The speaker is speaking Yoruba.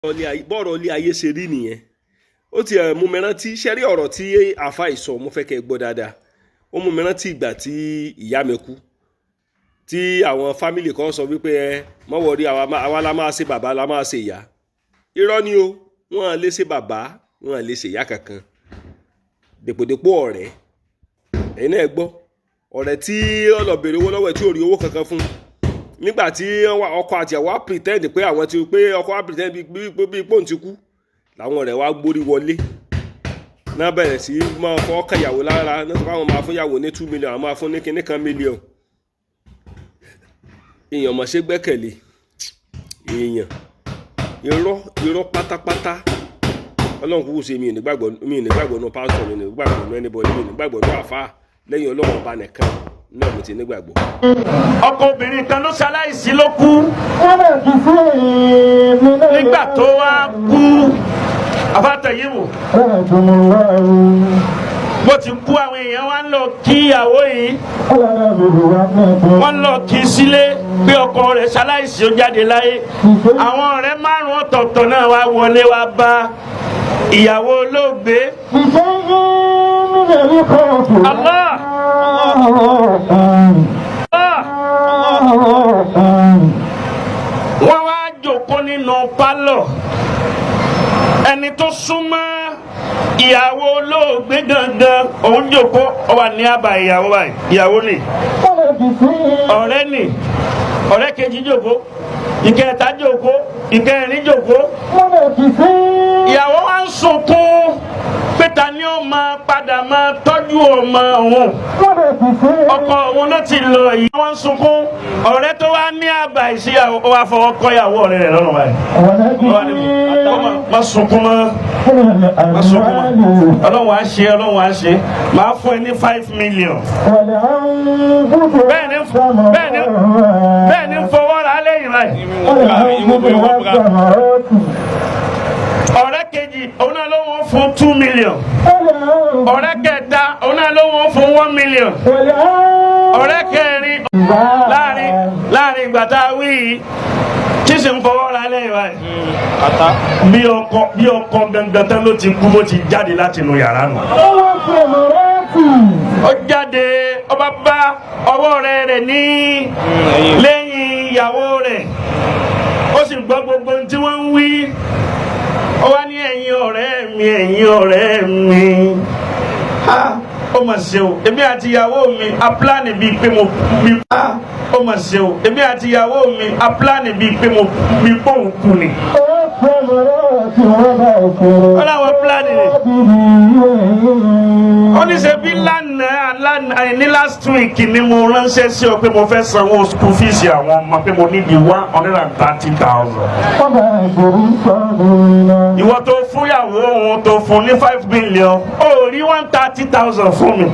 bọ́ọ̀rọ̀ ilé ayé ṣe rí nìyẹn. Ó ti mú mi rántí ṣẹ́rí ọ̀rọ̀ tí àfa ìsọ mo fẹ́ kẹ́ ẹ gbọ́ dáadáa. Ó mú mi rántí ìgbà tí ìyá mi kú, tí àwọn fámìlì kan sọ wípé mọ́wọ́rí àwa la máa ṣe bàbá la máa ṣe ìyá. Irọ́ ni o, wọ́n lè ṣe bàbá, wọ́n lè ṣe ìyá kankan. Dèpòdèpò ọ̀rẹ́, ẹ̀yin náà gbọ́, ọ̀rẹ́ tí ó lọ bèrè owó lọ́wọ́ ẹ̀ tí ò rí owó kankan fún. Nígbà tí ọkọ àti ìyàwó á pretend pé àwọn ti pé ọkọ á pretend bí pòun ti kú, làwọn ọ̀rẹ́ wa gbórí wọlé. Náà bẹ̀rẹ̀ sí máa fọ́ ọkàn ìyàwó lára, náà sọ fún àwọn máa fún ìyàwó ní 2 million, àwọn máa fún ní kinní kan million. Èèyàn mọ̀ ṣe gbẹ́kẹ̀lé èèyàn, irọ́ pátápátá. Ọlọ́run kúkú ṣe mi ò nígbàgbọ́ nínú pásítọ̀, mi ò nígbàgbọ́ nínú anybody, mi ò nígbàgbọ́ nínú àfáà lẹ́yìn Ọlọ́run ọba nìkan náà mo ti nígbàgbọ́. Ọkọ obìnrin kan ló ṣaláìsí ló kú. Nígbà tó wá kú àbátẹ̀yìnwó bó ti kú, àwọn èèyàn wá ń lọ kí ìyàwó yìí, wọ́n lọ kí sílé pé ọkọ rẹ̀ ṣaláìsí ó jáde láyé. Àwọn ọ̀rẹ́ 5 ọ̀tọ̀ọ̀tọ̀ náà wá wọlé wá bá ìyàwó olóògbé. Allah! Wọ́n wá jókòó nínú pálọ̀. Ẹni tó súnmọ́ ìyàwó olóògbé gangan òun jókòó, ó wà ní àbá ìyàwó báyìí. Ìyàwó ni ọ̀rẹ́ ni, ọ̀rẹ́ kejì jókòó, ìkẹta jókòó, ìkẹrin jókòó. Ìyàwó wa ń sunkún pé ta ni ó máa padà máa tọ́jú ọmọ òun, ọkọ òun ló ti lọ yìí. Wọ́n ń sunkún, ọ̀rẹ́ tó wá ní àbá ìṣíyàwó ó wá fọwọ́ kọ́ ìyàwó ọ̀rẹ́ rẹ̀ lọ́rùn báyìí. Má sunkún mọ́, má sunkún mọ́, Ọlọ́run á ṣe, Ọlọ́run á ṣe, máa fún ẹ ní 5 million. Bẹ́ẹ̀ ni fọwọ́ ra lẹ́yìn báyìí. Ọ̀rẹ́ kejì òun náà ló wọ́n fún 2 million. Ọ̀rẹ́ kẹta òun náà ló wọ́n fún 1 million. Ọ̀rẹ́ kẹrin láàrin ìgbà tá a wí yìí tí sì ń fọwọ́ ra lẹ́yìn báyìí. Bí ọkọ gangan tán ló ti kú, bó ti jáde láti inú yàrá nù. Ó jáde, ó bá bá ọwọ́ rẹ̀ ní lẹ́yìn ìyàwó rẹ̀, ó sì gbọ́ gbogbo tí wọ́n ń wí. Ó wá ní ẹ̀yin ọ̀rẹ́ mi, ó mà ṣe o, èmi àti ìyàwó mi a pláàni bíi pé mo bí. Ó mà ṣe o, èmi àti ìyàwó mi a pláàni bíi pé mo bí pòun kú ni. Ó láwọn pláàni rẹ̀. Ó ní ṣe bí lánàá ní last week ni mo ránṣẹ́ sí ọ pé mo fẹ́ sanwó school fees àwọn ọmọ, pé mo ní di 130,000. Ìwọ tó fúnyàwó òun tó fún ní 5 million, ó rí 130,000 fún mi.